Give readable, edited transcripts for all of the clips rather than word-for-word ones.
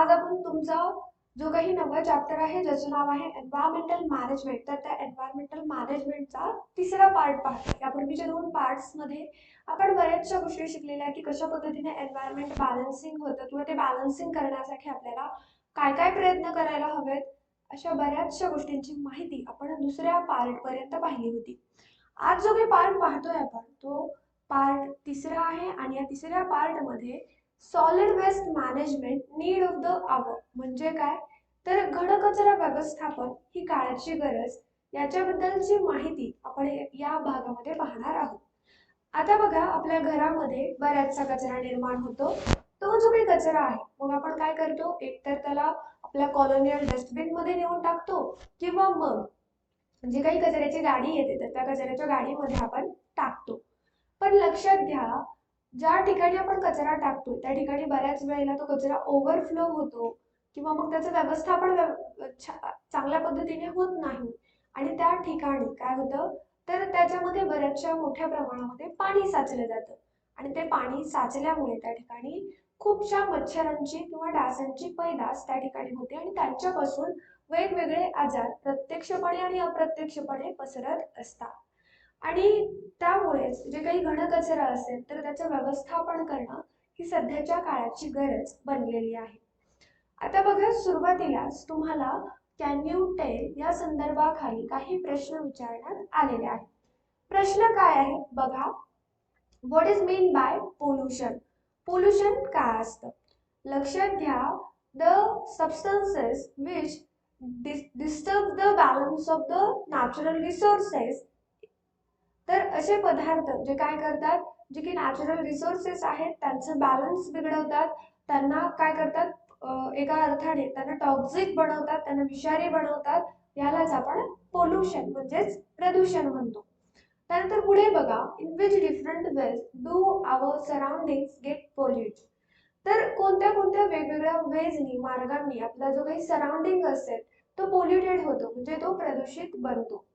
आज आपण तुमचा जो काही नवा चॅप्टर आहे ज्याचं नाव आहे एन्व्हायरमेंटल मॅनेजमेंट, तर त्या एन्व्हायरमेंटल मॅनेजमेंटचा तिसरा पार्ट पाहतो. यापूर्वीच्या दोन पार्ट्स मध्ये आपण बऱ्याचशा गोष्टी शिकलेल्या की कशा पद्धतीने एन्व्हायरमेंट बॅलन्सिंग होतं किंवा ते बॅलन्सिंग करण्यासाठी आपल्याला काय काय प्रयत्न करायला हवेत, अशा बऱ्याचशा गोष्टींची माहिती आपण दुसऱ्या पार्ट पर्यंत पाहिली होती. आज जो काही पार्ट पाहतोय आपण तो पार्ट तिसरा आहे आणि या तिसऱ्या पार्ट मध्ये solid waste management need of the hour म्हणजे काय, तर घन कचरा व्यवस्थापन ही काळाची गरज याच्याबद्दलची माहिती आपण या भागामध्ये पाहणार आहोत. आता बघा, आपल्या घरामध्ये बऱ्याचसा कचरा निर्माण होतो. तो जो काही कचरा आहे मग आपण काय करतो, एकतर त्याला आपल्या कॉलोनियल डस्टबिन मध्ये नेऊन टाकतो किंवा मग जे काही कचऱ्याची गाडी येते तर त्या कचऱ्याच्या गाडीमध्ये आपण टाकतो. पण लक्षात घ्या, ज्या ठिकाणी आपण कचरा टाकतो त्या ठिकाणी बऱ्याच वेळेला तो कचरा ओव्हरफ्लो होतो किंवा मग त्याचं व्यवस्थापन चांगल्या पद्धतीने होत नाही आणि त्या ठिकाणी काय होतं, तर त्याच्यामध्ये बऱ्याचशा मोठ्या प्रमाणामध्ये पाणी साचलं जातं आणि ते पाणी साचल्यामुळे त्या ठिकाणी खूपशा मच्छरांची किंवा डासांची पैदास त्या ठिकाणी होते आणि त्यांच्यापासून वेगवेगळे आजार प्रत्यक्षपणे आणि अप्रत्यक्षपणे पसरत असतात. आणि त्यामुळेच जे काही घनकचरा असेल तर त्याचं व्यवस्थापन करणं ही सध्याच्या काळाची गरज बनलेली आहे. आता बघा, सुरुवातीलाच तुम्हाला कॅन यू टेल या संदर्भाखाली काही प्रश्न विचारण्यात आलेले आहेत. प्रश्न काय आहे बघा, what is mean by pollution. Pollution काय असतं? लक्षात घ्या, the substances which disturb the balance of the natural resources. तर असे पदार्थ जे काय करतात, जे की नॅचरल रिसोर्सेस आहेत त्यांचं बॅलन्स बिघडवतात, त्यांना काय करतात, एका अर्थाने त्यांना टॉक्सिक बनवतात, त्यांना विषारी बनवतात. यालाच आपण पोल्युशन म्हणजेच प्रदूषण म्हणतो. त्यानंतर पुढे बघा, in which different ways do our surroundings get pollute. तर कोणत्या कोणत्या वेगवेगळ्या वेजनी मार्गांनी आपला जो काही सराउंडिंग असेल तो पोल्युटेड होतो म्हणजे तो प्रदूषित बनतो.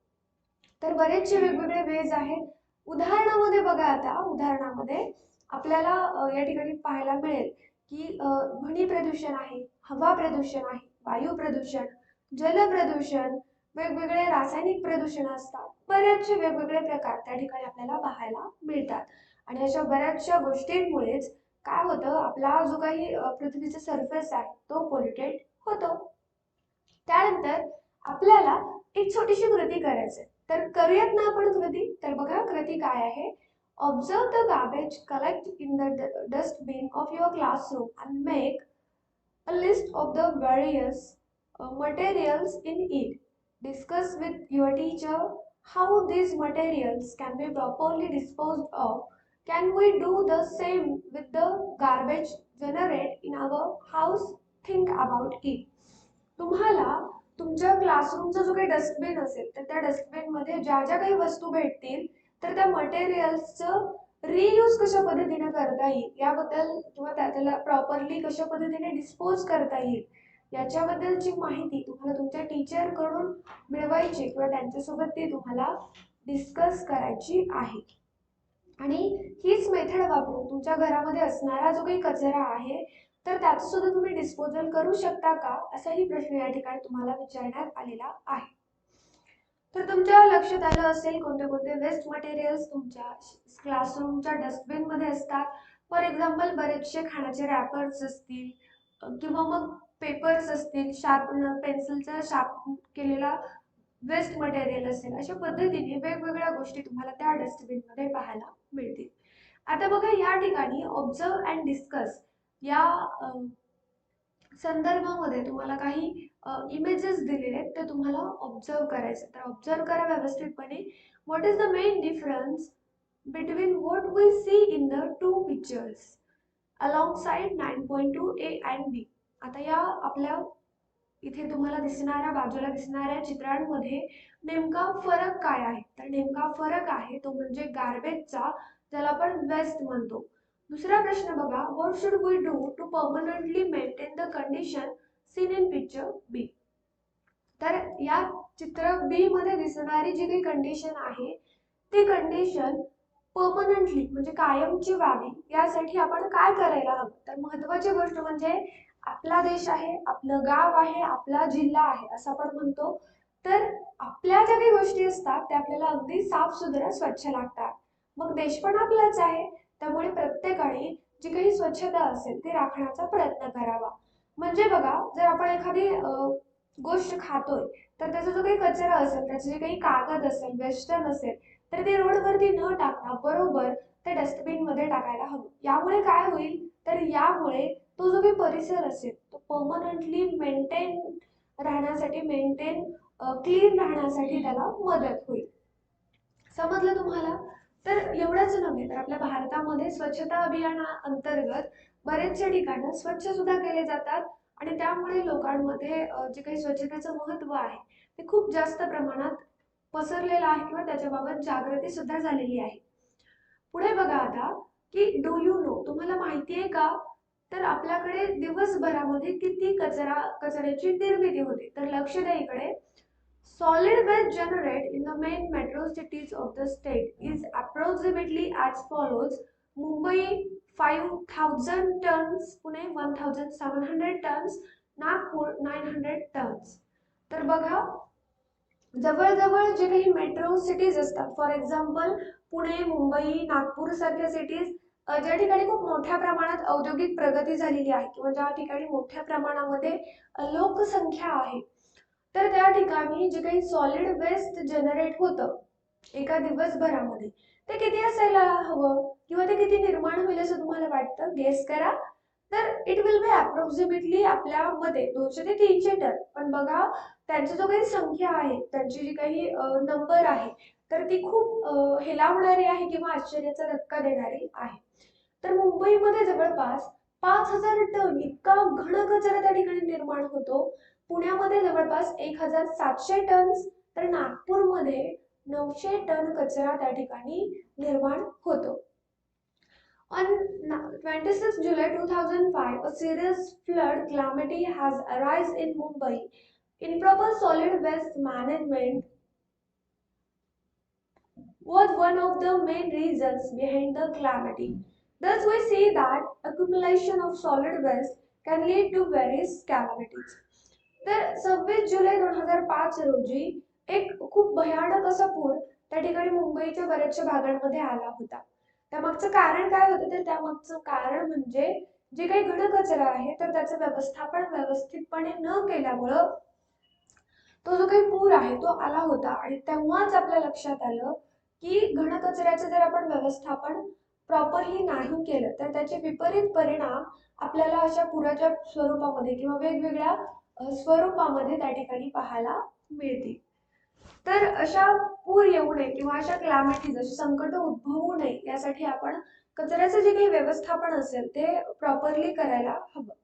तर बरेचसे वेगवेगळे वेज आहेत. उदाहरणामध्ये बघा, आता उदाहरणामध्ये आपल्याला या ठिकाणी पाहायला मिळेल की ध्वनी प्रदूषण आहे, हवा प्रदूषण आहे, वायू प्रदूषण, जल प्रदूषण, वेगवेगळे रासायनिक प्रदूषण असतात. बरेचसे वेगवेगळे प्रकार त्या ठिकाणी आपल्याला पाहायला मिळतात आणि अशा बऱ्याचशा गोष्टींमुळेच काय होतं, आपला जो काही पृथ्वीचा सरफेस आहे तो पोल्युटेड होतो. त्यानंतर आपल्याला एक छोटीशी कृती करायची, तर करूयात ना आपण कृती. तर बघा, कृती काय आहे, observe the garbage collect in the dustbin of your classroom and make a list of the various materials in it. Discuss with your teacher how these materials can be properly disposed of. Can we do the same with the garbage generated in our house? Think about it. तुम्हाला तुमच्या क्लासरूमचा जो काही dustbin असेल तर त्या dustbin मध्ये ज्या ज्या काही वस्तू भेटतील तर त्या मटेरियल्सचं रियूज कशा पद्धतीने करता येईल याबद्दल किंवा त्याला प्रॉपरली कशा पद्धतीने डिस्पोज करता येईल याच्याबद्दलची माहिती तुम्हाला तुमच्या टीचर कडून मिळवायची किंवा त्यांच्यासोबत ती तुम्हाला डिस्कस करायची आहे. आणि हीच मेथड वापरून तुमच्या घरामध्ये असणारा जो काही कचरा आहे तर त्याचं सुद्धा तुम्ही डिस्पोजल करू शकता का, असाही प्रश्न या ठिकाणी तुम्हाला विचारण्यात आलेला आहे. तर तुमच्या लक्षात आलं असेल कोणते कोणते वेस्ट मटेरियल्स तुमच्या क्लासरूमच्या डस्टबिन मध्ये असतात. फॉर एक्झाम्पल, बरेचसे खाण्याचे रॅपर्स असतील किंवा मग पेपर्स असतील, शार्पनर पेन्सिलचा शार्प केलेला वेस्ट मटेरियल असेल, अशा पद्धतीने वेगवेगळ्या गोष्टी तुम्हाला त्या डस्टबिन मध्ये पाहायला मिळतील. आता बघा, या ठिकाणी ऑब्झर्व अँड डिस्कस या संदर्भामध्ये तुम्हाला काही इमेजेस दिलेले आहेत ते तुम्हाला ऑब्झर्व करायचे. तर ऑब्झर्व करा व्यवस्थितपणे. What is the main difference between what we see in the two pictures alongside 9.2 A and B. आता या आपल्या इथे तुम्हाला दिसणाऱ्या बाजूला दिसणाऱ्या चित्रांमध्ये नेमका फरक काय आहे, तर नेमका फरक आहे तो म्हणजे गार्बेजचा, ज्याला आपण वेस्ट म्हणतो. दुसरा प्रश्न बघा, what should we do to permanently maintain the condition seen in picture B. तर या चित्र बी मध्ये दिसणारी जी काही कंडिशन आहे ती कंडिशन परमनंटली म्हणजे कायमची व्हावी यासाठी आपण काय करायला हवं. तर महत्त्वाची गोष्ट म्हणजे आपला देश आहे, आपलं गाव आहे, आपला जिल्हा आहे असं आपण म्हणतो. तर आपल्या ज्या काही गोष्टी असतात त्या आपल्याला अगदी साफ सुथरं स्वच्छ लागतात. मग देश पण आपलाच आहे, त्यामुळे प्रत्येकाने जी काही स्वच्छता असेल ती राखण्याचा प्रयत्न करावा. म्हणजे बघा, जर आपण एखादी गोष्ट खातोय तर त्याचा जो काही कचरा असेल, त्याचे जे काही कागद असेल, वेस्टर्न असेल, तर ते रोडवरती न टाकता बरोबर त्या डस्टबिन मध्ये टाकायला हवं. यामुळे काय होईल, तर यामुळे तो जो काही परिसर असेल तो परमनंटली मेंटेन क्लीन राहण्यासाठी त्याला मदत होईल. समजलं तुम्हाला? तर एवढंच नव्हे तर आपल्या भारतामध्ये स्वच्छता अभियाना अंतर्गत बरेचसे ठिकाणं स्वच्छ सुद्धा केले जातात आणि त्यामुळे लोकांमध्ये जे काही स्वच्छतेचं महत्त्व आहे ते खूप जास्त प्रमाणात पसरलेलं आहे किंवा त्याच्याबाबत जागृती सुद्धा झालेली आहे. पुढे बघा आता की डू यू नो, तुम्हाला माहिती आहे का, तर आपल्याकडे दिवसभरामध्ये किती कचऱ्याची निर्मिती होते. तर लक्ष द्या इकडे. Solid waste generated in the main metro cities of the state is approximately as follows: Mumbai 5,000 tons, Pune 1,700 tons, Nagpur 900 tons. तर बघा, जवळजवळ जे काही मेट्रो सिटीज असतात, फॉर एक्झाम्पल पुणे, मुंबई, नागपूर सारख्या सिटीज, ज्या ठिकाणी खूप मोठ्या प्रमाणात औद्योगिक प्रगती झालेली आहे किंवा ज्या ठिकाणी मोठ्या प्रमाणामध्ये लोकसंख्या आहे, तर त्या ठिकाणी जे काही सॉलिड वेस्ट जनरेट होतं एका दिवसभरामध्ये, ते किती असायला हवं किंवा ते किती निर्माण होईल असं तुम्हाला वाटतं? गेस करा. तर इट विल बी अप्रॉक्सिमेटली आपल्या मते 200 ते 300 टन. पण बघा, त्यांची जो काही संख्या आहे, त्यांची जी काही नंबर आहे, तर ती खूप हेलावणारी आहे किंवा आश्चर्याचा धक्का देणारी आहे. तर मुंबईमध्ये जवळपास 5,000 टन इतका घन कचरा त्या ठिकाणी निर्माण होतो. पुण्यामध्ये जवळपास 1,700 टन, तर नागपूरमध्ये 900 टन कचरा त्या ठिकाणी निर्माण होतो. On 26 July 2005, a serious flood calamity has arisen in Mumbai. Improper solid waste management was one of the main reasons behind the calamity. Thus, we see that accumulation of solid waste can lead to various calamities. तर 26 जुलै 2005 रोजी एक खूप भयानक असा पूर त्या ठिकाणी मुंबईच्या बऱ्याचशा भागांमध्ये आला होता. त्यामागचं कारण काय होतं? तर त्यामागचं कारण म्हणजे जे काही घनकचरा आहे तर त्याचं व्यवस्थापन व्यवस्थितपणे न केल्यामुळं तो जो काही पूर आहे तो आला होता. आणि तेव्हाच आपल्या लक्षात आलं की घनकचऱ्याचं जर आपण व्यवस्थापन प्रॉपरली नाही केलं तर त्याचे विपरीत परिणाम आपल्याला अशा पुराच्या स्वरूपामध्ये किंवा वेगवेगळ्या स्वरूपामध्ये त्या ठिकाणी पाहायला मिळतील. तर अशा पूर येऊ नये किंवा अशा क्लायमेटीज, अशी संकट उद्भवू नये यासाठी आपण कचऱ्याचं जे काही व्यवस्थापन असेल ते प्रॉपरली करायला हवं.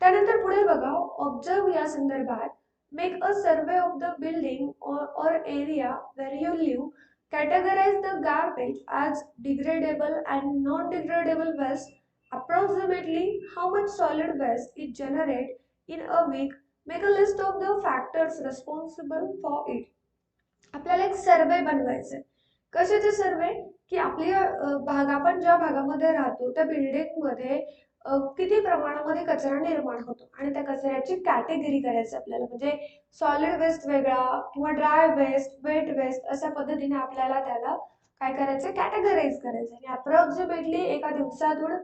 त्यानंतर पुढे बघा, ऑब्झर्व या संदर्भात, make a survey of the building or area where you live, categorize the garbage as degradable and non-degradable waste, approximately how much solid waste it generates in a week, make a list of the factors responsible for it. आपल्याला एक सर्वे बनवायचा आहे. कशाचे सर्वे? की आपल्या भाग, आपण ज्या भागामध्ये राहतो त्या बिल्डिंग मध्ये किती प्रमाणामध्ये कचरा निर्माण होतो आणि त्या कचऱ्याची कॅटेगरी करायची आपल्याला. म्हणजे सॉलिड वेस्ट वेगळा किंवा ड्राय वेस्ट, वेट वेस्ट अशा पद्धतीने आपल्याला त्याला काय करायचं? कॅटेगराईज करायचं. आणि अप्रॉक्सिमेटली एका दिवसातून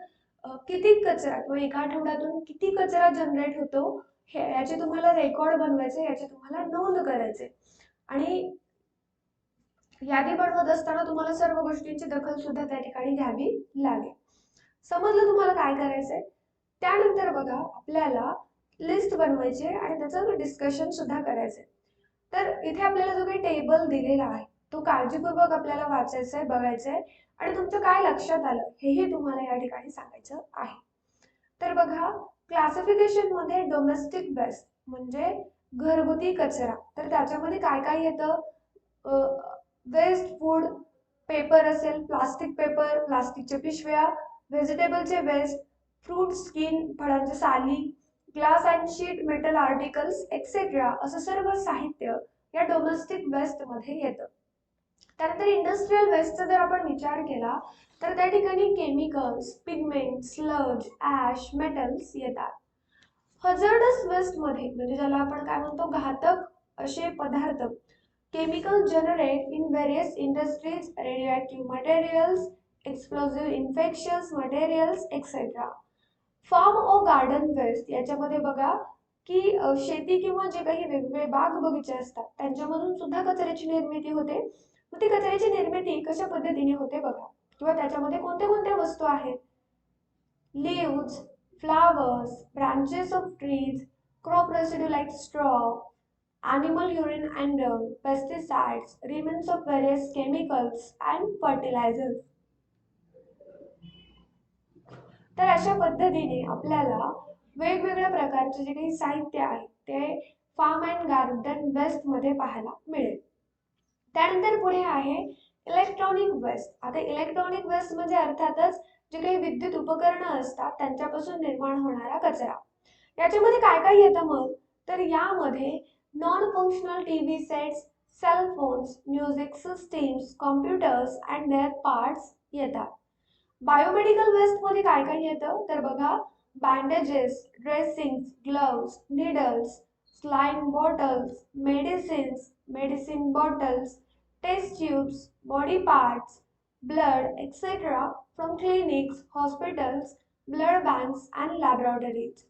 किती कचरा किंवा एका आठवड्यातून किती कचरा जनरेट होतो हे याचे तुम्हाला रेकॉर्ड बनवायचे, याचे तुम्हाला नोंद करायचे. आणि यादी बनवत असताना तुम्हाला सर्व गोष्टींची दखल सुद्धा त्या ठिकाणी घ्यावी लागेल. समजलं तुम्हाला काय करायचंय? त्यानंतर बघा, आपल्याला लिस्ट बनवायची आणि त्याचं डिस्कशन सुद्धा करायचंय. तर इथे आपल्याला जो काही टेबल दिलेला आहे तो काळजीपूर्वक आपल्याला वाचायचा आहे, बघायचा आहे आणि तुमचं काय लक्षात आलं हेही तुम्हाला या ठिकाणी सांगायचं आहे. तर बघा, क्लासिफिकेशन मध्ये डोमेस्टिक वेस्ट म्हणजे घरगुती कचरा, तर त्याच्यामध्ये काय काय येतं? वेस्ट फूड, पेपर असेल, प्लास्टिक पेपर, प्लास्टिकच्या पिशव्या, व्हेजिटेबलचे वेस्ट, फ्रूट स्किन, फळांच्या साली, glass and sheet metal articles etcetera असं सर्व साहित्य या डोमेस्टिक वेस्ट मध्ये येतं. त्यानंतर इंडस्ट्रियल वेस्टचा जर आपण विचार केला तर त्या ठिकाणी chemicals, pigment, sludge, ash, metals येतात. हझार्डस वेस्ट मध्ये म्हणजे ज्याला आपण काय म्हणतो घातक असे पदार्थ, chemical generate in various industries, radioactive materials, explosive infectious materials etcetera. Farm or garden waste याच्यामध्ये बघा की शेती किंवा जे काही वेगवेगळे बाग बगीचे असतात त्यांच्यामधून सुद्धा कचऱ्याची निर्मिती होते. मग ती कचऱ्याची निर्मिती कशा पद्धतीने होते बघा, किंवा त्याच्यामध्ये कोणत्या कोणत्या वस्तू आहेत. Leaves, flowers, branches of trees, crop residue like straw, animal urine and dung, pesticides, remnants of various chemicals and fertilizers. तर अशा पद्धतीने आपल्याला वेगवेगळ्या प्रकारचे जे काही साहित्य आहे ते फार्म अँड गार्डन वेस्ट मध्ये पाहायला मिळेल. त्यानंतर पुढे आहे इलेक्ट्रॉनिक वेस्ट. आता इलेक्ट्रॉनिक वेस्ट म्हणजे अर्थातच जे काही विद्युत उपकरणं असतात त्यांच्यापासून निर्माण होणारा कचरा. याच्यामध्ये काय काय येतं मग, तर यामध्ये non functional TV sets, cell phones, music systems, computers and their parts येतात. बायोमेडिकल वेस्ट मध्ये काय काय येतं तर बघा, bandages, dressings, gloves, needles, saline bottles, medicines, medicine bottles, test tubes, body parts, blood etcetera from clinics, hospitals, blood banks and laboratories.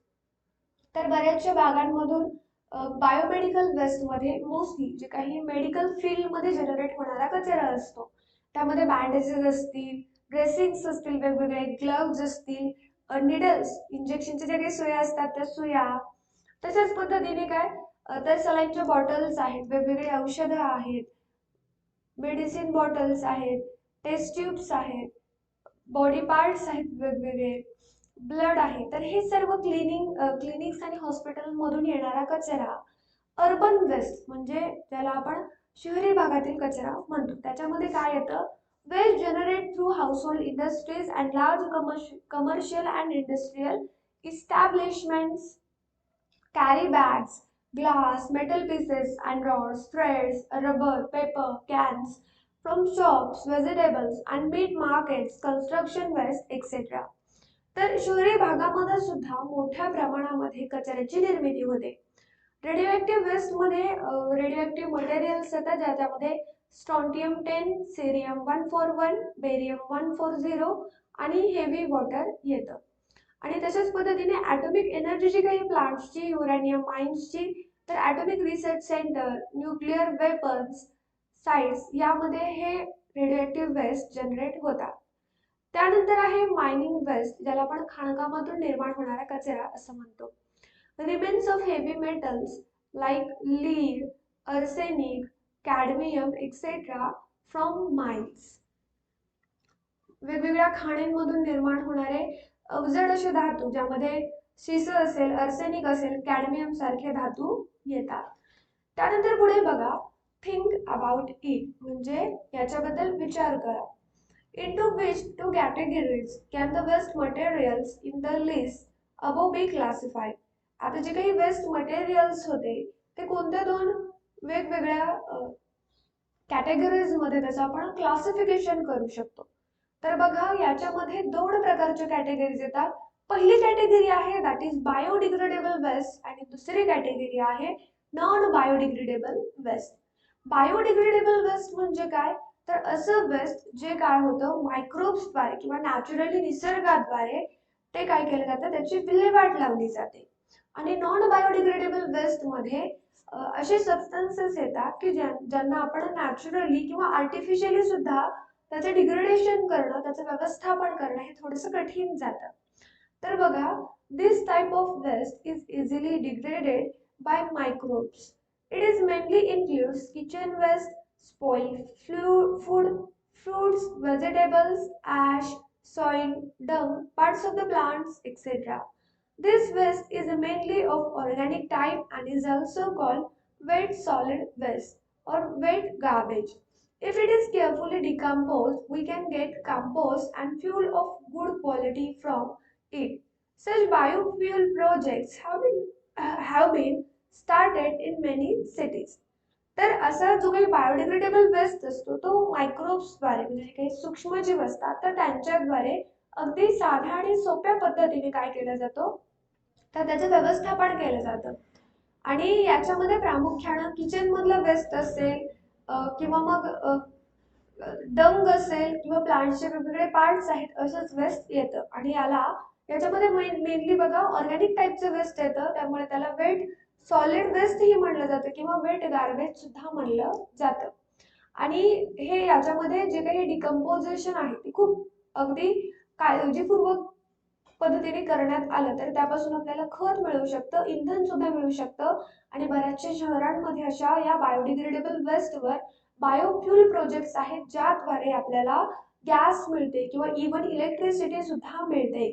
तर बऱ्याचशा भागांमधून बायोमेडिकल वेस्टमध्ये मोस्टली जे काही मेडिकल फील्डमध्ये जनरेट होणारा कचरा असतो, त्यामध्ये बँडेजेस असतील, ड्रेसिंग्स असतील, वेगवेगळे ग्लव्ज असतील, निडल्स इंजेक्शनच्या ज्या काही सुया असतात त्या सुया, तशाच पद्धतीने काय तर सलाईनच्या बॉटल्स आहेत, वेगवेगळे औषधं आहेत, मेडिसिन बॉटल्स आहेत, टेस्ट ट्यूब्स आहेत, बॉडी पार्ट्स आहेत वेगवेगळे, ब्लड आहे. तर हे सर्व क्लिनिक्स आणि हॉस्पिटल मधून येणारा कचरा. अर्बन वेस्ट म्हणजे ज्याला आपण शहरी भागातील कचरा म्हणतो, त्याच्यामध्ये काय येतं, waste generate through household industries and large commercial and industrial establishments, carry bags, glass, metal pieces and rods, threads, rubber, paper, cans from shops, vegetables and meat markets, construction waste, etc. तर शहरी भागामध्ये सुद्धा मोठ्या प्रमाणामध्ये कचऱ्याची निर्मिती होते. Radioactive waste मध्ये रेडिओएक्टिव्ह मटेरियल्स येतात ज्याच्यामध्ये स्ट्रॉन्टियम 10, सेरियम 141, बेरियम 140 आणि हेवी वॉटर येतं. आणि तशाच पद्धतीने ॲटॉमिक एनर्जीची काही प्लांट्सची, युरेनियम माइन्सची, तर atomic research centre, nuclear weapons sites यामध्ये हे रेडिओएक्टिव्ह वेस्ट जनरेट होतात. त्यानंतर आहे मायनिंग वेस्ट, ज्याला आपण खाणकामातून निर्माण होणारा कचरा असं म्हणतो. Remains of heavy metals like lead, arsenic, cadmium etcetera from mines. वेगवेगळ्या खाणींमधून निर्माण होणारे अवजड असे धातू, ज्यामध्ये शिस असेल, अर्सेनिक असेल, कॅडमियम सारखे धातू येतात. त्यानंतर पुढे बघा, थिंक अबाउट इट म्हणजे याच्याबद्दल विचार करा. Into which two categories can the waste materials in the list above be classified? आता जे काही वेस्ट मटेरियल्स होते ते कोणत्या दोन वेगवेगळ्या कॅटेगरीज मध्ये त्याचं आपण क्लासिफिकेशन करू शकतो. तर बघा याच्यामध्ये दोन प्रकारच्या कॅटेगरीज येतात. पहिली कॅटेगरी आहे दॅट इज बायोडिग्रेडेबल वेस्ट आणि दुसरी कॅटेगरी आहे non biodegradable waste. Biodegradable waste म्हणजे काय, तर असं वेस्ट जे काय होतं मायक्रोब्सद्वारे किंवा नॅचरली निसर्गाद्वारे ते काय केलं जातं, त्याची विल्हेवाट लावली जाते. आणि नॉन बायोडिग्रेडेबल वेस्ट मध्ये असे सबस्टन्सेस येतात की ज्यांना आपण नॅचरली किंवा आर्टिफिशियली सुद्धा त्याचे डिग्रेडेशन करणं, त्याचं व्यवस्थापन करणं हे थोडंसं कठीण जातं. तर बघा, this type of waste is easily degraded by microbes. It is mainly includes kitchen waste, spoiled food, fruits, vegetables, ash, soil, dung, parts of the plants, etc. This waste is mainly of organic type and is also called wet solid waste or wet garbage. If it is carefully decomposed, we can get compost and fuel of good quality from it. Such biofuel projects have been started in many cities. तर असा जो काही biodegradable waste असतो तो मायक्रोब्सद्वारे म्हणजे जे काही सूक्ष्मजीव असतात तर त्यांच्याद्वारे अगदी साध्या आणि सोप्या पद्धतीने काय केला जातो, तर त्याचं व्यवस्थापन केलं जातं. आणि याच्यामध्ये प्रामुख्याने किचन मधला वेस्ट असेल किंवा मग डंग असेल किंवा प्लांटचे वेगवेगळे पार्ट्स आहेत असंच वेस्ट येतं. आणि याच्यामध्ये मेनली बघा ऑर्गॅनिक टाईपचं वेस्ट येतं, त्यामुळे त्याला वेट सॉलिड वेस्ट ही म्हणलं जातं किंवा वेट गार्बेज सुद्धा म्हणलं जातं. आणि हे याच्यामध्ये जे काही डिकम्पोजिशन आहे ते खूप अगदी काळजीपूर्वक पद्धतीने करण्यात आलं तर त्यापासून आपल्याला खत मिळू शकतं, इंधन सुद्धा मिळू शकतं. आणि बऱ्याचशा शहरांमध्ये अशा या बायोडिग्रेडेबल वेस्टवर बायोफ्युल प्रोजेक्ट्स आहेत, ज्याद्वारे आपल्याला गॅस मिळते किंवा इव्हन इलेक्ट्रिसिटी सुद्धा मिळते.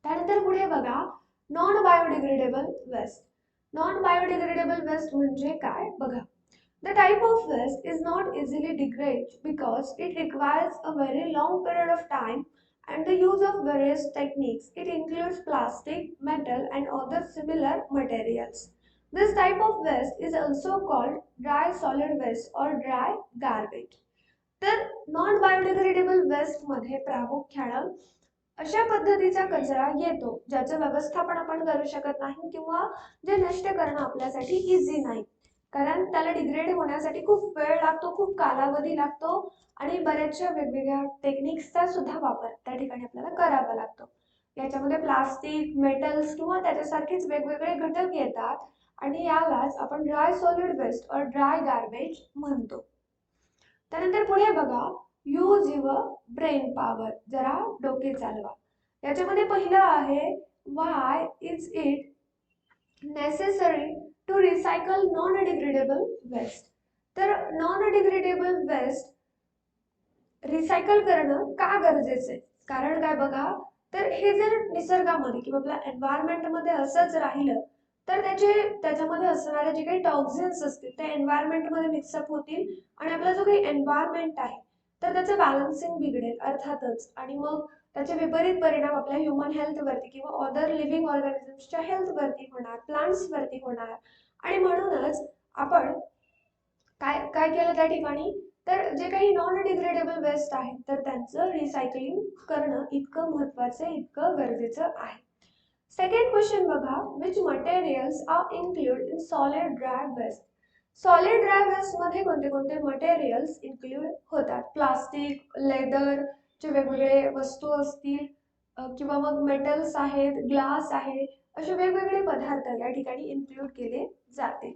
त्यानंतर पुढे बघा, non biodegradable waste. Non biodegradable waste म्हणजे काय बघा. The type of waste is not easily degraded because it requires a very long period of time and the use of various techniques. It includes plastic, metal, and other similar materials. This type of waste is also called dry solid waste or dry garbage. तर non biodegradable waste मध्ये प्रामुख्याने अशा पद्धतीचा कचरा येतो ज्याचं व्यवस्थापन आपण करू शकत नाही किंवा जे नष्ट करणं आपल्यासाठी इझी नाही, कारण त्याला डिग्रेड होण्यासाठी खूप वेळ लागतो, खूप कालावधी लागतो आणि बऱ्याचशा वेगवेगळ्या टेक्निक्सचा सुद्धा वापर त्या ठिकाणी आपल्याला करावा लागतो. याच्यामध्ये प्लास्टिक, मेटल्स किंवा त्याच्यासारखेच वेगवेगळे घटक येतात आणि यालाच आपण ड्राय सॉलिड वेस्ट और ड्राय गार्बेज म्हणतो. त्यानंतर पुढे बघा, यूज युअर ब्रेन पॉवर. जरा डोके चालवा. याच्यामध्ये पहिलं आहे, why is it necessary to recycle non degradable waste. तर नॉन डिग्रेडेबल वेस्ट रिसायकल करणं का गरजेचं आहे, कारण काय बघा, तर हे जर निसर्गामध्ये किंवा आपल्या एन्व्हायरमेंटमध्ये असंच राहिलं तर त्याच्यामध्ये असणारे जे काही टॉक्झिन्स असतील ते एन्व्हायरमेंटमध्ये मिक्सअप होतील आणि आपला जो काही एन्व्हायरमेंट आहे तर त्याचं बॅलन्सिंग बिघडेल अर्थातच. आणि मग त्याचे विपरीत परिणाम आपल्या ह्युमन हेल्थवरती किंवा अदर लिव्हिंग ऑर्गॅनिझम्सच्या हेल्थवरती होणार, प्लांट्सवरती होणार. आणि म्हणूनच आपण काय काय केलं त्या ठिकाणी, तर जे काही नॉन डिग्रेडेबल वेस्ट आहे तर त्यांचं रिसायकलिंग करणं इतकं महत्वाचं आहे, इतकं गरजेचं आहे. सेकंड क्वेश्चन बघा, which materials are include in solid dry waste. Solid dry waste मध्ये कोणते कोणते मटेरियल्स इन्क्लूड होतात. प्लास्टिक, लेदर चे वेगवेगळे वस्तू असतील किंवा मग मेटल्स आहेत, ग्लास आहे, असे वेगवेगळे पदार्थ या ठिकाणी इन्क्लूड केले जातील.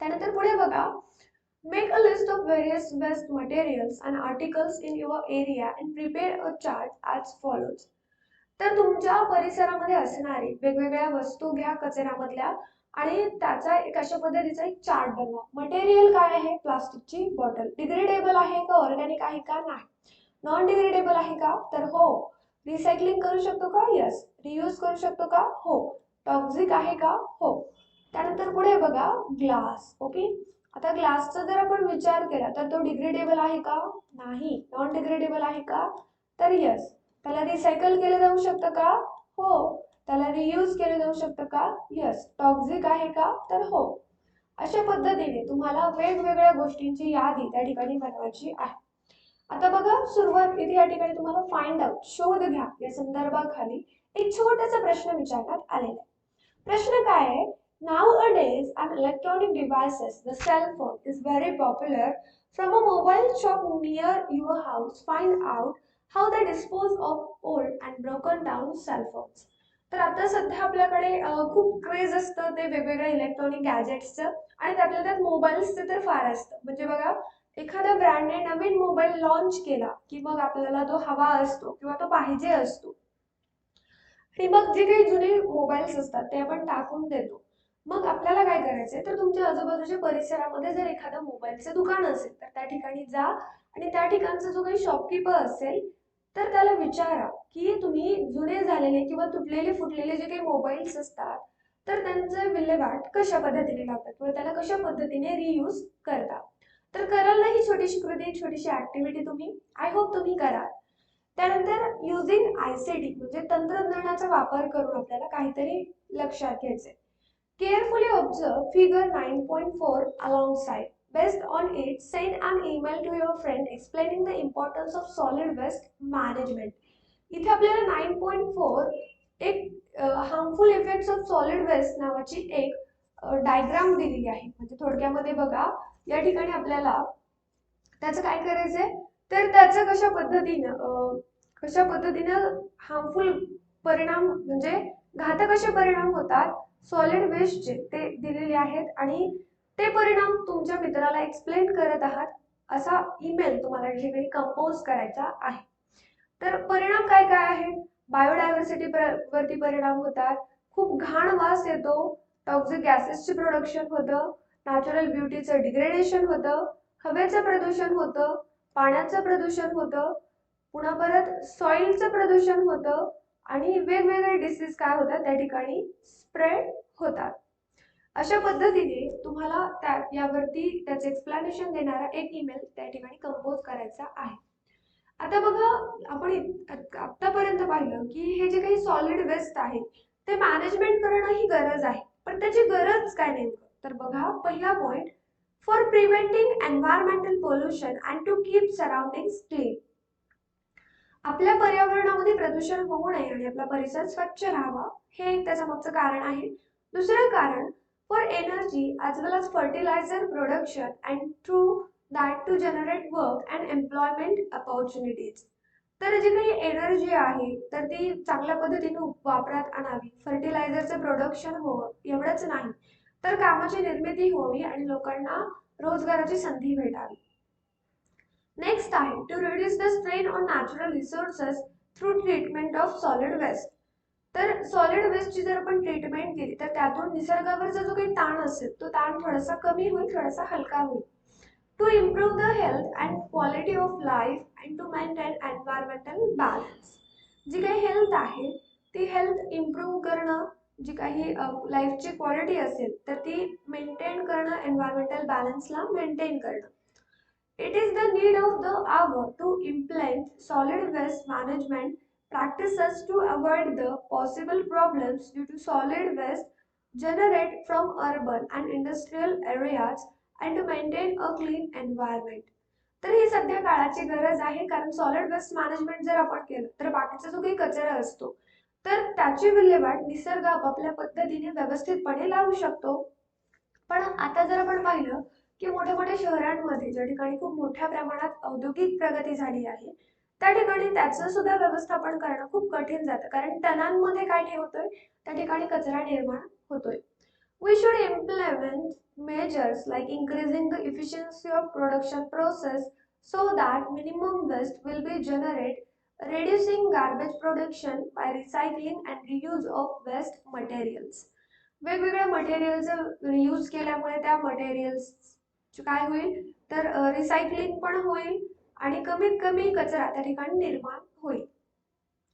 त्यानंतर पुढे बघा, make a list of various waste materials and articles in your area and prepare a chart as follows. तर तुमच्या परिसरामध्ये असणारी वेगवेगळ्या वस्तू घ्या कचऱ्यामधल्या आणि त्याचा एक अशा पद्धतीचा एक चार्ट बनवा. मटेरियल काय आहे, प्लास्टिकची बॉटल. डिग्रेडेबल आहे का, ऑर्गॅनिक आहे का, नाही. नॉन डिग्रेडेबल आहे का, तर हो. रिसायकलिंग करू शकतो का, यस. रियूज करू शकतो का, हो. टॉक्झिक आहे का, हो. त्यानंतर पुढे बघा, ग्लास. ओके, आता ग्लासचा जर आपण विचार केला तर तो डिग्रेडेबल आहे का, नाही. नॉन डिग्रेडेबल आहे का, तर यस. त्याला रिसायकल केलं जाऊ शकतं का, हो. त्याला रियूज केलं जाऊ शकतं का, यस. टॉक्झिक आहे का, तर हो. अशा पद्धतीने तुम्हाला वेगवेगळ्या गोष्टींची यादी त्या ठिकाणी बनवायची आहे. आता बघा, सुरुवात इथे या ठिकाणी तुम्हाला फाइंड आउट, शोध घ्या या संदर्भाखाली एक छोटासा प्रश्न विचारण्यात आलेला आहे. प्रश्न काय आहे, nowadays an electronic devices, the cell phone is very popular. From a mobile shop near your house, find out how they dispose of old and broken down cell phones. तर आता सध्या आपल्याकडे खूप क्रेज असतं ते वेगवेगळ्या इलेक्ट्रॉनिक गॅजेट्सचं आणि त्यातल्या त्यात मोबाईल्सचं तर फार असतं. म्हणजे बघा, एखाद्या ब्रँडने नवीन मोबाईल लॉन्च केला की मग आपल्याला तो हवा असतो किंवा तो पाहिजे असतो आणि मग जे काही जुने मोबाईल्स असतात ते आपण टाकून देतो. मग आपल्याला काय करायचंय, तर तुमच्या आजूबाजूच्या परिसरामध्ये जर एखादं मोबाईलचं दुकान असेल तर त्या ठिकाणी जा आणि त्या ठिकाणचा जो काही शॉपकीपर असेल तर त्याला विचारा की तुम्ही जुने झालेले किंवा तुटलेले फुटलेले जे काही मोबाईल्स असतात तर त्यांचं विल्हेवाट कशा पद्धतीने लावतात किंवा त्याला कशा पद्धतीने रियूज करतात. तर कराल ना ही छोटीशी कृती, छोटीशी ऍक्टिव्हिटी तुम्ही, आय होप तुम्ही कराल. त्यानंतर युजिंग आयसीटी म्हणजे तंत्रज्ञानाचा वापर करून आपल्याला काहीतरी लक्षात घ्यायचे. Carefully observe figure 9.4 alongside. Based on it, send an email to your friend explaining the importance of solid waste management. इथे आपल्याला 9.4 एक harmful effects of solid waste नावाची एक डायग्राम दिलेली आहे. म्हणजे थोडक्यामध्ये बघा, या ठिकाणी आपल्याला त्याचं काय करायचंय, तर त्याचं कशा पद्धतीनं हार्मफुल परिणाम म्हणजे घातक असे परिणाम होतात सॉलिड वेस्टचे ते दिलेले आहेत, आणि ते परिणाम तुमच्या मित्राला एक्सप्लेन करत आहात असा ईमेल तुम्हाला या ठिकाणी कंपोज करायचा आहे. तर परिणाम काय काय आहेत? बायोडायव्हर्सिटी वरती परिणाम होतात, खूप घाण वास येतो, टॉक्सिक गॅसेसचे प्रोडक्शन होतं, नॅचरल ब्युटीचं डिग्रेडेशन होतं, हवेचं प्रदूषण होतं, पाण्याचं प्रदूषण होतं, पुन्हा परत सॉइलचं प्रदूषण होतं, आणि वेगवेगळे डिसीज काय होतात त्या ठिकाणी स्प्रेड होतात. अशा पद्धतीने तुम्हाला यावरती त्याचे एक्सप्लेनेशन देणारा एक ईमेल त्या ठिकाणी कंपोज करायचा आहे. आता बघा, आपण आतापर्यंत पाहिलं की हे जे काही सॉलिड वेस्ट आहे ते मॅनेजमेंट करणं ही गरज आहे, पण त्याची गरज काय नेमकं, तर बघा, पहिला point, for preventing environmental pollution and to keep surroundings clean. आपल्या पर्यावरणामध्ये प्रदूषण होऊ नये आणि आपला परिसर स्वच्छ राहावा, हे एक त्याच्या मागचं कारण आहे. दुसरं कारण, for energy as well as fertiliser production and through that to generate work and employment opportunities. तर जी काही एनर्जी आहे तर ती चांगल्या पद्धतीने वापरात आणावी, फर्टिलायझरचं प्रोडक्शन होवं एवढंच नाही, तर कामाची निर्मिती होवी आणि लोकांना रोजगाराची संधी भेटावी. नेक्स्ट आहे, to reduce the strain on natural resources through treatment of solid waste. तर सॉलिड वेस्टची जर आपण ट्रीटमेंट केली तर त्यातून निसर्गावरचा जो काही ताण असेल तो ताण थोडासा कमी होईल, थोडासा हलका होईल. To improve the health and quality of life and to maintain environmental balance. जी काही हेल्थ आहे ती हेल्थ इम्प्रूव्ह करणं, जी काही लाईफची क्वालिटी असेल तर ती मेंटेन करणं, एन्व्हायरमेंटल बॅलन्सला मेंटेन करणं. It is the need of the hour to implement solid waste management practices to avoid the possible problems due to solid waste generated from urban and industrial areas and to maintain a clean environment. तर ही सध्या काळाची गरज आहे, कारण solid waste management जर आपण केलं तर बाकीचा जो काही कचरा असतो तर त्याची विल्हेवाट निसर्ग आपापल्या पद्धतीने व्यवस्थितपणे लावू शकतो. पण आता जर आपण पाहिलं की मोठ्या मोठ्या शहरांमध्ये ज्या ठिकाणी खूप मोठ्या प्रमाणात औद्योगिक प्रगती झाली आहे त्या ठिकाणी त्याचं सुद्धा व्यवस्थापन करणं खूप कठीण जातं, कारण टनांमध्ये काय ठेवतोय त्या ठिकाणी कचरा निर्माण होतोय. We should implement measures like increasing the efficiency of production process so that minimum waste will be generated, reducing garbage production by recycling and reuse of waste materials. वेगवेगळ्या मटेरियलचं रियूज केल्यामुळे त्या मटेरियल्स काय होईल, तर रिसायकलिंग पण होईल आणि कमीत कमी कचरा त्या ठिकाणी निर्माण होईल.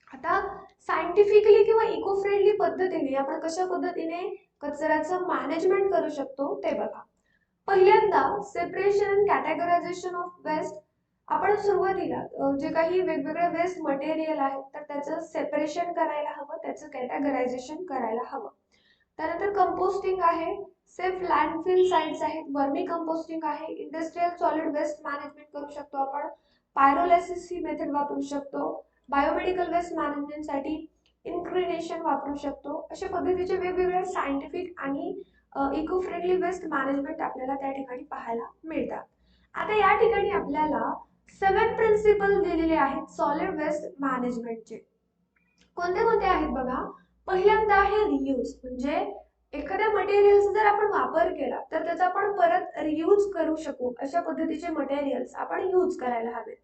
आता सायंटिफिकली किंवा इको फ्रेंडली पद्धतीने आपण कशा पद्धतीने कचऱ्याचं मॅनेजमेंट करू शकतो ते बघा. पहिल्यांदा, separation and categorisation of waste. आपण सुरुवातीला जे काही वेगवेगळे वेस्ट मटेरियल आहेत तर त्याचं सेपरेशन करायला हवं, त्याचं कॅटेगरायझेशन करायला हवं. त्यानंतर कंपोस्टिंग आहे, सेफ लँडफिल साइट्स आहेत, वर्मी कंपोस्टिंग आहे, इंडस्ट्रियल सॉलिड वेस्ट मॅनेजमेंट करू शकतो आपण, पायरोलायसिस ही मेथड वापरू शकतो, बायोमेडिकल वेस्ट मॅनेजमेंटसाठी इन्क्रिनेशन वापरू शकतो. अशा पद्धतीचे वेगवेगळे सायंटिफिक आणि इको फ्रेंडली वेस्ट मॅनेजमेंट आपल्याला त्या ठिकाणी पाहायला मिळतात. आता या ठिकाणी आपल्याला 7 प्रिन्सिपल दिलेले आहेत सॉलिड वेस्ट मॅनेजमेंटचे. कोणते कोणते आहेत बघा. पहिल्यांदा आहे रियूज, म्हणजे एखाद्या मटेरियलचा जर आपण वापर केला तर त्याचा आपण परत रियूज करू शकू अशा पद्धतीचे मटेरियल्स आपण यूज करायला हवेत.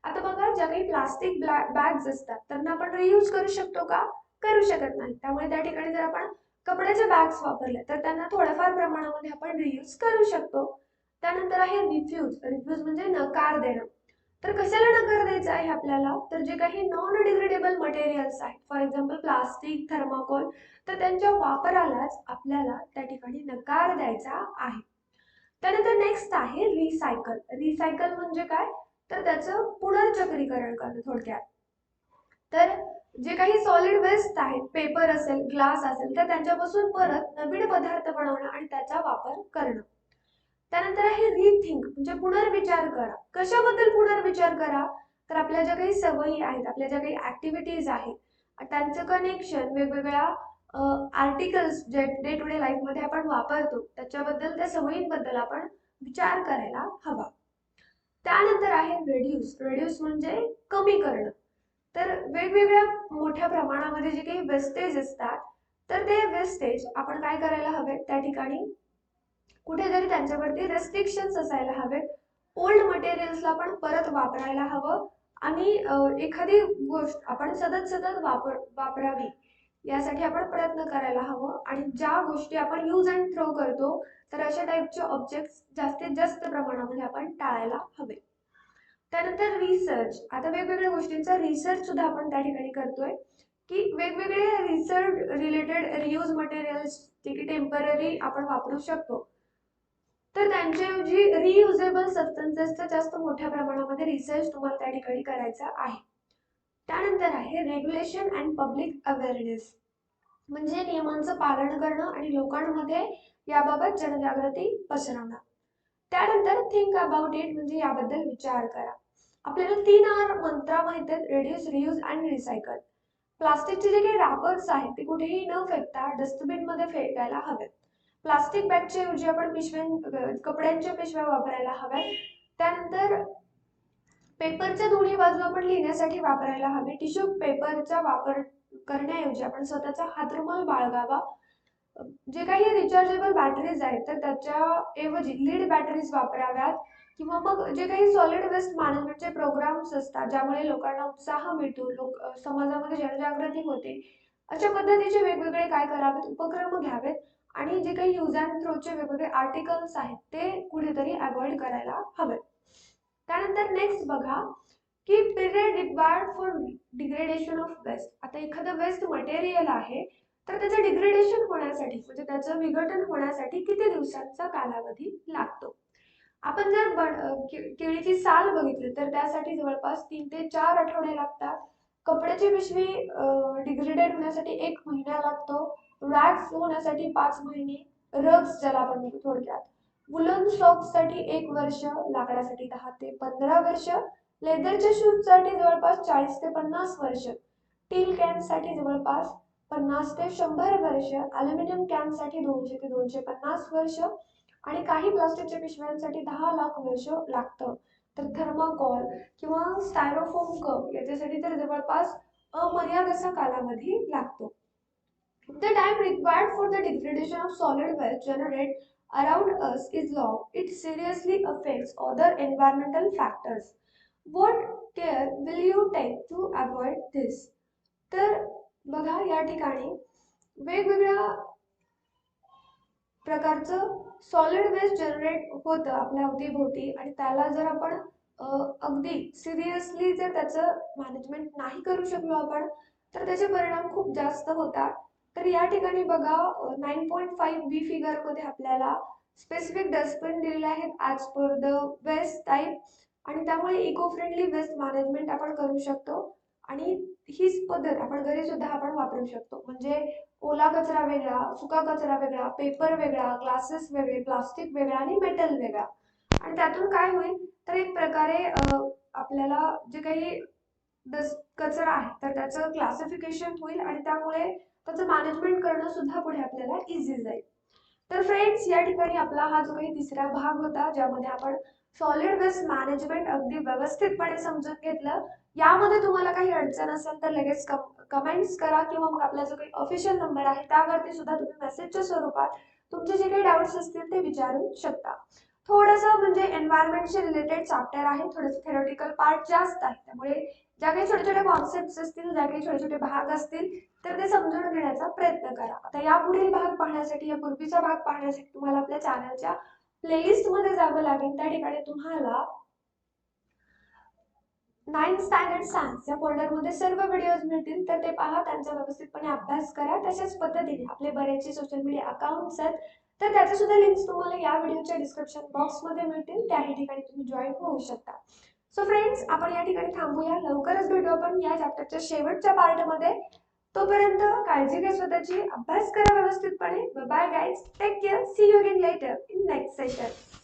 आता बघा, ज्या काही प्लास्टिक बॅग्स असतात त्यांना आपण रियूज करू शकतो का? करू शकत नाही. त्यामुळे त्या ठिकाणी जर आपण कपड्याच्या बॅग्स वापरल्या तर त्यांना थोड्याफार प्रमाणामध्ये आपण रियूज करू शकतो. त्यानंतर आहे रिफ्यूज. रिफ्यूज म्हणजे नकार देणं. तर कशाला नकार द्यायचा आहे आपल्याला, तर जे काही नॉन डिग्रेडेबल मटेरियल्स आहेत, फॉर एक्झाम्पल प्लास्टिक, थर्माकोल, तर त्यांच्या वापरालाच आपल्याला त्या ठिकाणी नकार द्यायचा आहे. त्यानंतर नेक्स्ट आहे रिसायकल. रिसायकल म्हणजे काय, तर त्याचं पुनर्चक्रीकरण करणं थोडक्यात. तर जे काही सॉलिड वेस्ट आहेत, पेपर असेल, ग्लास असेल, तर त्यांच्यापासून परत नवीन पदार्थ बनवणं आणि त्याचा वापर करणं. त्यानंतर आहे रिथिंक, म्हणजे पुनर्विचार करा. कशाबद्दल पुनर्विचार करा, तर आपल्या ज्या काही सवयी आहेत, आपल्या ज्या काही ऍक्टिव्हिटीज आहेत त्यांचं कनेक्शन वेगवेगळ्या आर्टिकल्स जे डे टू डे लाईफमध्ये आपण वापरतो त्याच्याबद्दल, त्या सवयींबद्दल आपण विचार करायला हवा. त्यानंतर आहे रेड्यूस. रेड्यूस म्हणजे कमी करणं. तर वेगवेगळ्या मोठ्या प्रमाणामध्ये जे काही वेस्टेज असतात, तर ते वेस्टेज आपण काय करायला हवे, त्या ठिकाणी कुठेतरी त्यांच्यावरती रेस्ट्रिक्शन्स असायला हवेत. ओल्ड मटेरियल्सला पण परत वापरायला हवं आणि एखादी गोष्ट आपण सतत सतत वापरावी यासाठी आपण प्रयत्न करायला हवं. आणि ज्या गोष्टी आपण यूज अँड थ्रो करतो, तर अशा टाईपचे ऑब्जेक्ट्स जास्तीत जास्त प्रमाणामध्ये आपण टाळायला हवे. त्यानंतर रिसर्च. आता वेगवेगळ्या गोष्टींचा रिसर्च सुद्धा आपण त्या ठिकाणी करतोय, की वेगवेगळे रिसर्च रिलेटेड रियूज मटेरियल्स जे की टेम्पररी आपण वापरू शकतो, तर त्यांच्याऐवजी रियुजेबल सबस्टन्सेसचा जास्त मोठ्या प्रमाणामध्ये रिसर्च तुम्हाला त्या ठिकाणी करायचा आहे. त्यानंतर आहे रेग्युलेशन अँड पब्लिक अवेअरनेस, म्हणजे नियमांचं पालन करणं आणि लोकांमध्ये याबाबत जनजागृती पसरवणं. त्यानंतर थिंक अबाउट इट, म्हणजे याबद्दल विचार करा. आपल्याला 3R मंत्र माहित आहेत, रिड्यूस, रियूज अँड रिसायकल. प्लास्टिकचे जे काही रॅपर्स आहेत ते कुठेही न फेकता डस्टबिन मध्ये फेकायला हवेत. प्लास्टिक बॅगच्या ऐवजी आपण कपड्यांच्या पिशव्या वापरायला हव्यात. त्यानंतर पेपरच्या दोन्ही बाजू आपण लिहिण्यासाठी वापरायला हवे. टिश्यू पेपरचा वापर करण्याऐवजी आपण स्वतःचा हातरुमाल बाळगावा. जे काही रिचार्जेबल बॅटरीज आहेत तर त्याच्या ऐवजी लीड बॅटरीज वापराव्यात. किंवा मग जे काही सॉलिड वेस्ट मॅनेजमेंटचे प्रोग्राम्स असतात ज्यामुळे लोकांना उत्साह मिळतो, समाजामध्ये जनजागृती होते, अशा पद्धतीचे वेगवेगळे काय करावेत, उपक्रम घ्यावेत. आणि जे काही यूज अँड थ्रोचे वेगवेगळे आर्टिकल्स आहेत ते कुठेतरी अवॉइड करायला हवेत. त्यानंतर नेक्स्ट बघा की period required for degradation of waste. आता एखादं वेस्ट मटेरियल आहे तर त्याचं डिग्रेडेशन होण्यासाठी, म्हणजे त्याचं विघटन होण्यासाठी किती दिवसांचा कालावधी लागतो. आपण जर केळीची साल बघितली तर त्यासाठी जवळपास 3 ते 4 आठवडे लागतात. कपड्याची पिशवी डिग्रेडेड होण्यासाठी 1 महिना लागतो. रॅग्स होण्यासाठी 5 महिने. रग्स ज्याला आपण म्हणतो थोडक्यात. वुलन सॉक्स साठी 1 वर्ष. लाकडासाठी 10 ते 15 वर्ष. लेदरच्या शूज साठी जवळपास 40 ते 50 वर्ष. स्टील कॅन साठी जवळपास 50 ते 100 वर्ष. अल्युमिनियम कॅन साठी 200 ते 250 वर्ष. आणि काही प्लास्टिकच्या पिशव्यांसाठी 10 लाख वर्ष लागतं. तर थर्माकोल किंवा स्टायरोफोम कप याच्यासाठी तर जवळपास अमर्याद असा कालावधी लागतो. The time required for the degradation of solid waste generated around us is long. It seriously affects other environmental factors. What care will you take to avoid this? तर बघा या ठिकाणी वेगवेगळ्या प्रकारचं सॉलिड वेस्ट जनरेट होतं आपल्या अवतीभोवती आणि त्याला जर आपण अगदी सिरियसली जर त्याचं मॅनेजमेंट नाही करू शकलो आपण, तर त्याचे परिणाम खूप जास्त होतात. तर या ठिकाणी बघा 9.5B फिगर मध्ये आपल्याला स्पेसिफिक डस्टबिन दिलेले आहेत as per the waste type, आणि त्यामुळे इको फ्रेंडली वेस्ट मॅनेजमेंट आपण करू शकतो. आणि हीच पद्धत आपण घरी सुद्धा आपण वापरू शकतो. म्हणजे ओला कचरा वेगळा, सुका कचरा वेगळा, पेपर वेगळा, ग्लासेस वेगळे, प्लास्टिक वेगळा आणि मेटल वेगळा. आणि त्यातून काय होईल तर एक प्रकारे आपल्याला जे काही कचरा आहे तर त्याचं क्लासिफिकेशन होईल आणि त्यामुळे त्याचं मॅनेजमेंट करणं सुद्धा पुढे आपल्याला इझी जाईल. तर फ्रेंड्स या ठिकाणी आपला हा जो काही तिसरा भाग होता ज्यामध्ये आपण सॉलिड वेस्ट मॅनेजमेंट अगदी व्यवस्थितपणे समजून घेतलं. यामध्ये तुम्हाला काही अडचण असेल तर लगेच कमेंट्स करा किंवा मग आपला जो काही ऑफिशियल नंबर आहे त्यावरती सुद्धा तुम्ही मेसेजच्या स्वरूपात तुमचे जे काही डाऊट्स असतील ते विचारू शकता. थोडंसं म्हणजे एन्व्हायरमेंटशी रिलेटेड चॅप्टर आहे, थोडंसं थेरोटिकल पार्ट जास्त आहे, त्यामुळे ज्या काही छोटे छोटे कॉन्सेप्ट्स असतील, ज्या काही छोटे छोटे भाग असतील तर ते समजून घेण्याचा प्रयत्न करा. आता यापुढील भाग पाहण्यासाठी, या पूर्वीचा भाग पाहण्यासाठी तुम्हाला आपल्या चॅनलच्या प्लेलिस्ट मध्ये जावं लागेल. त्या ठिकाणी तुम्हाला 9th स्टँडर्ड सायन्स या फोल्डरमध्ये सर्व व्हिडिओज मिळतील, तर ते पहा, त्यांचा व्यवस्थितपणे अभ्यास करा. तशाच पद्धतीने आपले बरेचसे सोशल मीडिया अकाउंट्स आहेत तर त्याचे सुद्धा लिंक्स तुम्हाला या व्हिडिओच्या डिस्क्रिप्शन बॉक्समध्ये मिळतील, त्याही ठिकाणी तुम्ही जॉईन होऊ शकता. सो फ्रेंड्स आपण या ठिकाणी थांबूया. लवकरच भेटू आपण या चॅप्टरच्या शेवटच्या पार्टमध्ये. तोपर्यंत काळजी घ्या स्वतःची, अभ्यास करा व्यवस्थितपणे. Bye guys, take care, see you again later in next session.